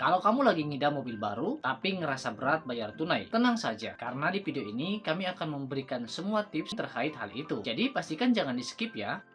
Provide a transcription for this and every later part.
Kalau kamu lagi ngidam mobil baru, tapi ngerasa berat bayar tunai, tenang saja, karena di video ini kami akan memberikan semua tips terkait hal itu. Jadi pastikan jangan di skip ya.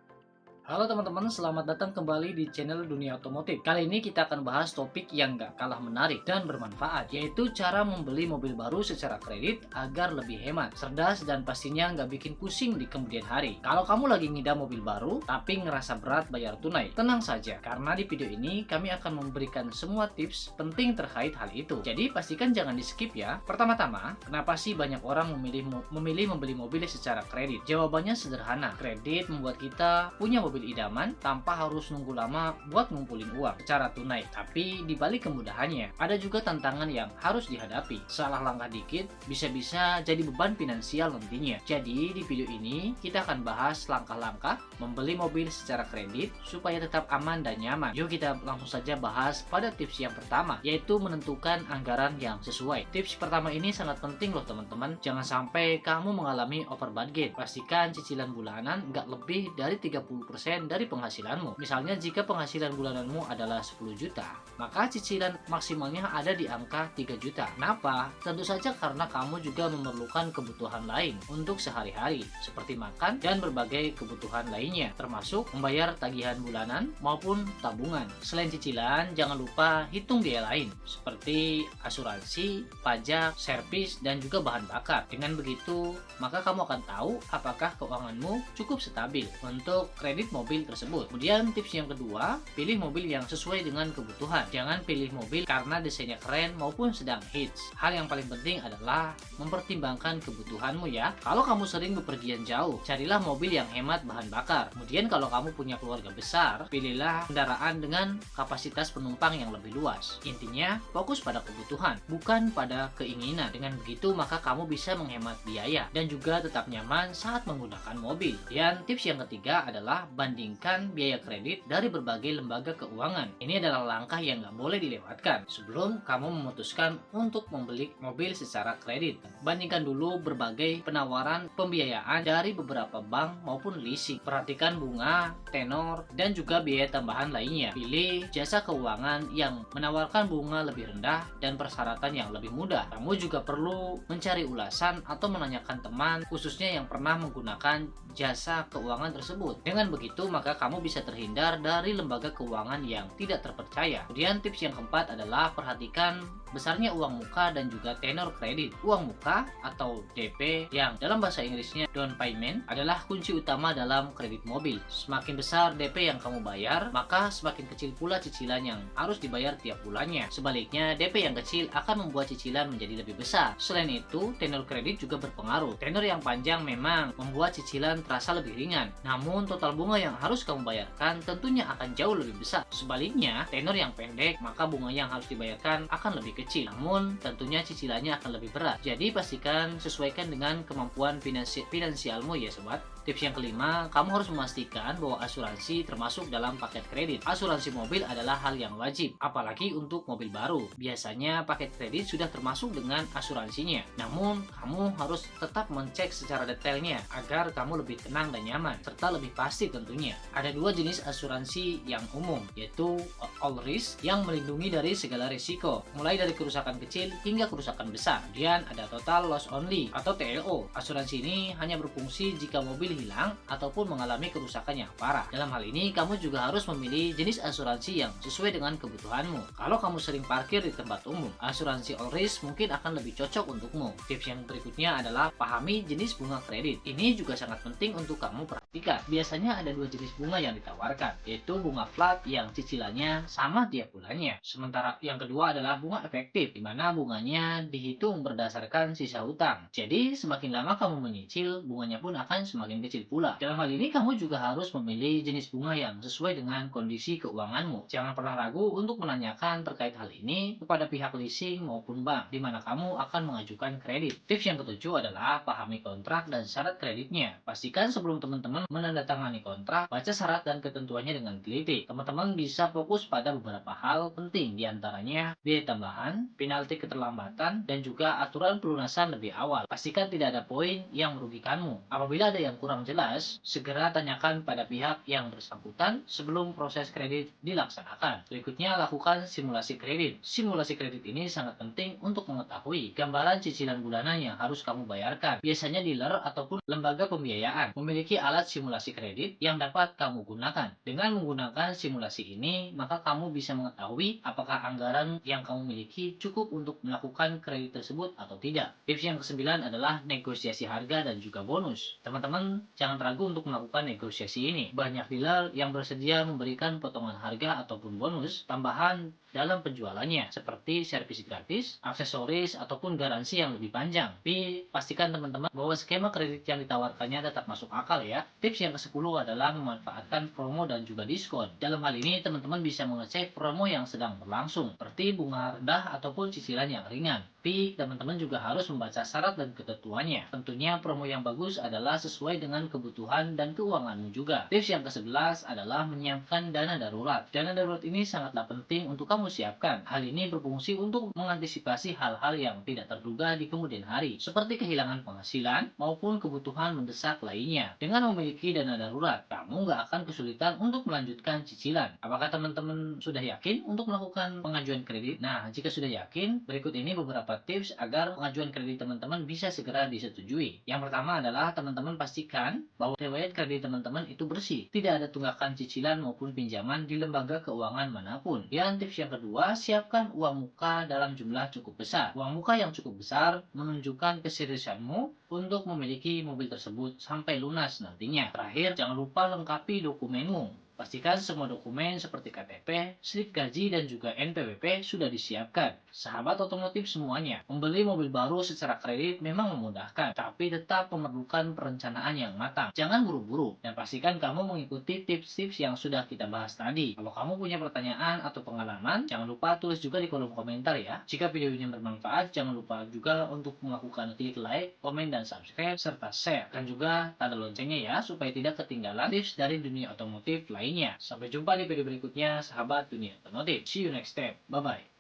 Halo teman-teman, selamat datang kembali di channel Dunia Otomotif. Kali ini kita akan bahas topik yang gak kalah menarik dan bermanfaat, yaitu cara membeli mobil baru secara kredit agar lebih hemat, cerdas, dan pastinya nggak bikin pusing di kemudian hari. Kalau kamu lagi ngidam mobil baru, tapi ngerasa berat bayar tunai, tenang saja, karena di video ini kami akan memberikan semua tips penting terkait hal itu. Jadi pastikan jangan di skip ya. Pertama-tama, kenapa sih banyak orang memilih membeli mobil secara kredit? Jawabannya sederhana, kredit membuat kita punya mobil idaman tanpa harus nunggu lama buat ngumpulin uang secara tunai. Tapi di balik kemudahannya, ada juga tantangan yang harus dihadapi. Salah langkah dikit bisa-bisa jadi beban finansial nantinya. Jadi di video ini kita akan bahas langkah-langkah membeli mobil secara kredit supaya tetap aman dan nyaman. Yuk kita langsung saja bahas pada tips yang pertama, yaitu menentukan anggaran yang sesuai. Tips pertama ini sangat penting loh teman-teman. Jangan sampai kamu mengalami over budget. Pastikan cicilan bulanan nggak lebih dari 30% dari penghasilanmu. Misalnya jika penghasilan bulananmu adalah 10 juta, maka cicilan maksimalnya ada di angka 3 juta. Kenapa? Tentu saja karena kamu juga memerlukan kebutuhan lain untuk sehari-hari, seperti makan dan berbagai kebutuhan lainnya, termasuk membayar tagihan bulanan maupun tabungan. Selain cicilan, jangan lupa hitung biaya lain, seperti asuransi, pajak, servis, dan juga bahan bakar. Dengan begitu, maka kamu akan tahu apakah keuanganmu cukup stabil untuk kredit mobil tersebut. Kemudian tips yang kedua, pilih mobil yang sesuai dengan kebutuhan. Jangan pilih mobil karena desainnya keren maupun sedang hits. Hal yang paling penting adalah mempertimbangkan kebutuhanmu ya. Kalau kamu sering bepergian jauh, carilah mobil yang hemat bahan bakar. Kemudian kalau kamu punya keluarga besar, pilihlah kendaraan dengan kapasitas penumpang yang lebih luas. Intinya, fokus pada kebutuhan, bukan pada keinginan. Dengan begitu, maka kamu bisa menghemat biaya dan juga tetap nyaman saat menggunakan mobil. Dan tips yang ketiga adalah bandingkan biaya kredit dari berbagai lembaga keuangan. Ini adalah langkah yang nggak boleh dilewatkan sebelum kamu memutuskan untuk membeli mobil secara kredit. Bandingkan dulu berbagai penawaran pembiayaan dari beberapa bank maupun leasing. Perhatikan bunga, tenor, dan juga biaya tambahan lainnya. Pilih jasa keuangan yang menawarkan bunga lebih rendah dan persyaratan yang lebih mudah. Kamu juga perlu mencari ulasan atau menanyakan teman, khususnya yang pernah menggunakan jasa keuangan tersebut. Dengan begitu, maka kamu bisa terhindar dari lembaga keuangan yang tidak terpercaya. Kemudian tips yang keempat adalah perhatikan besarnya uang muka dan juga tenor kredit. Uang muka atau DP yang dalam bahasa Inggrisnya down payment adalah kunci utama dalam kredit mobil. Semakin besar DP yang kamu bayar, maka semakin kecil pula cicilan yang harus dibayar tiap bulannya. Sebaliknya, DP yang kecil akan membuat cicilan menjadi lebih besar. Selain itu, tenor kredit juga berpengaruh. Tenor yang panjang memang membuat cicilan terasa lebih ringan, namun total bunga yang harus kamu bayarkan tentunya akan jauh lebih besar. Sebaliknya, tenor yang pendek, maka bunga yang harus dibayarkan akan lebih kecil, namun tentunya cicilannya akan lebih berat. Jadi pastikan sesuaikan dengan kemampuan finansialmu ya sobat. Tips yang kelima, kamu harus memastikan bahwa asuransi termasuk dalam paket kredit. Asuransi mobil adalah hal yang wajib, apalagi untuk mobil baru. Biasanya paket kredit sudah termasuk dengan asuransinya. Namun, kamu harus tetap mencek secara detailnya agar kamu lebih tenang dan nyaman, serta lebih pasti tentunya. Ada dua jenis asuransi yang umum, yaitu all risk yang melindungi dari segala risiko, mulai dari kerusakan kecil hingga kerusakan besar. Kemudian ada total loss only atau TLO. Asuransi ini hanya berfungsi jika mobil hilang ataupun mengalami kerusakan yang parah. Dalam hal ini, kamu juga harus memilih jenis asuransi yang sesuai dengan kebutuhanmu. Kalau kamu sering parkir di tempat umum, asuransi all risk mungkin akan lebih cocok untukmu. Tips yang berikutnya adalah pahami jenis bunga kredit. Ini juga sangat penting untuk kamu perhatikan. Biasanya ada dua jenis bunga yang ditawarkan, yaitu bunga flat yang cicilannya sama tiap bulannya. Sementara yang kedua adalah bunga efektif, di mana bunganya dihitung berdasarkan sisa hutang. Jadi, semakin lama kamu menyicil, bunganya pun akan semakin kecil pula. Dalam hal ini, kamu juga harus memilih jenis bunga yang sesuai dengan kondisi keuanganmu. Jangan pernah ragu untuk menanyakan terkait hal ini kepada pihak leasing maupun bank, di mana kamu akan mengajukan kredit. Tips yang ketujuh adalah pahami kontrak dan syarat kreditnya. Pastikan sebelum teman-teman teman-teman menandatangani kontrak, baca syarat dan ketentuannya dengan teliti. Teman-teman bisa fokus pada beberapa hal penting, diantaranya biaya tambahan, penalti keterlambatan, dan juga aturan pelunasan lebih awal. Pastikan tidak ada poin yang merugikanmu. Apabila ada yang kurang jelas, segera tanyakan pada pihak yang bersangkutan sebelum proses kredit dilaksanakan. Berikutnya, lakukan simulasi kredit. Simulasi kredit ini sangat penting untuk mengetahui gambaran cicilan bulanan yang harus kamu bayarkan. Biasanya dealer ataupun lembaga pembiayaan memiliki alat simulasi kredit yang dapat kamu gunakan. Dengan menggunakan simulasi ini, maka kamu bisa mengetahui apakah anggaran yang kamu miliki cukup untuk melakukan kredit tersebut atau tidak. Tips yang ke-9 adalah negosiasi harga dan juga bonus. Teman-teman jangan ragu untuk melakukan negosiasi ini. Banyak dealer yang bersedia memberikan potongan harga ataupun bonus tambahan dalam penjualannya, seperti servis gratis, aksesoris, ataupun garansi yang lebih panjang. Tapi pastikan teman-teman bahwa skema kredit yang ditawarkannya tetap masuk akal ya. Tips yang ke-10 adalah memanfaatkan promo dan juga diskon. Dalam hal ini teman-teman bisa mengecek promo yang sedang berlangsung, seperti bunga rendah ataupun cicilan yang ringan. Tapi teman-teman juga harus membaca syarat dan ketentuannya. Tentunya promo yang bagus adalah sesuai dengan kebutuhan dan keuanganmu juga. Tips yang ke-11 adalah menyiapkan dana darurat. Dana darurat ini sangatlah penting untuk kamu siapkan. Hal ini berfungsi untuk mengantisipasi hal-hal yang tidak terduga di kemudian hari, seperti kehilangan penghasilan maupun kebutuhan mendesak lainnya. Dengan memiliki dana darurat, kamu nggak akan kesulitan untuk melanjutkan cicilan. Apakah teman-teman sudah yakin untuk melakukan pengajuan kredit? Nah, jika sudah yakin, berikut ini beberapa tips agar pengajuan kredit teman-teman bisa segera disetujui. Yang pertama adalah teman-teman pastikan bahwa riwayat kredit teman-teman itu bersih. Tidak ada tunggakan cicilan maupun pinjaman di lembaga keuangan manapun. Dan tips yang kedua, siapkan uang muka dalam jumlah cukup besar. Uang muka yang cukup besar menunjukkan keseriusanmu untuk memiliki mobil tersebut sampai lunas nantinya. Terakhir, jangan lupa lengkapi dokumenmu. Pastikan semua dokumen seperti KTP, slip gaji, dan juga NPWP sudah disiapkan. Sahabat otomotif semuanya, membeli mobil baru secara kredit memang memudahkan, tapi tetap memerlukan perencanaan yang matang. Jangan buru-buru, dan pastikan kamu mengikuti tips-tips yang sudah kita bahas tadi. Kalau kamu punya pertanyaan atau pengalaman, jangan lupa tulis juga di kolom komentar ya. Jika video ini bermanfaat, jangan lupa juga untuk melakukan klik like, komen, dan subscribe, serta share. Dan juga tanda loncengnya ya, supaya tidak ketinggalan tips dari dunia otomotif lainnya. Sampai jumpa di video berikutnya, sahabat dunia otomotif. See you next time. Bye-bye.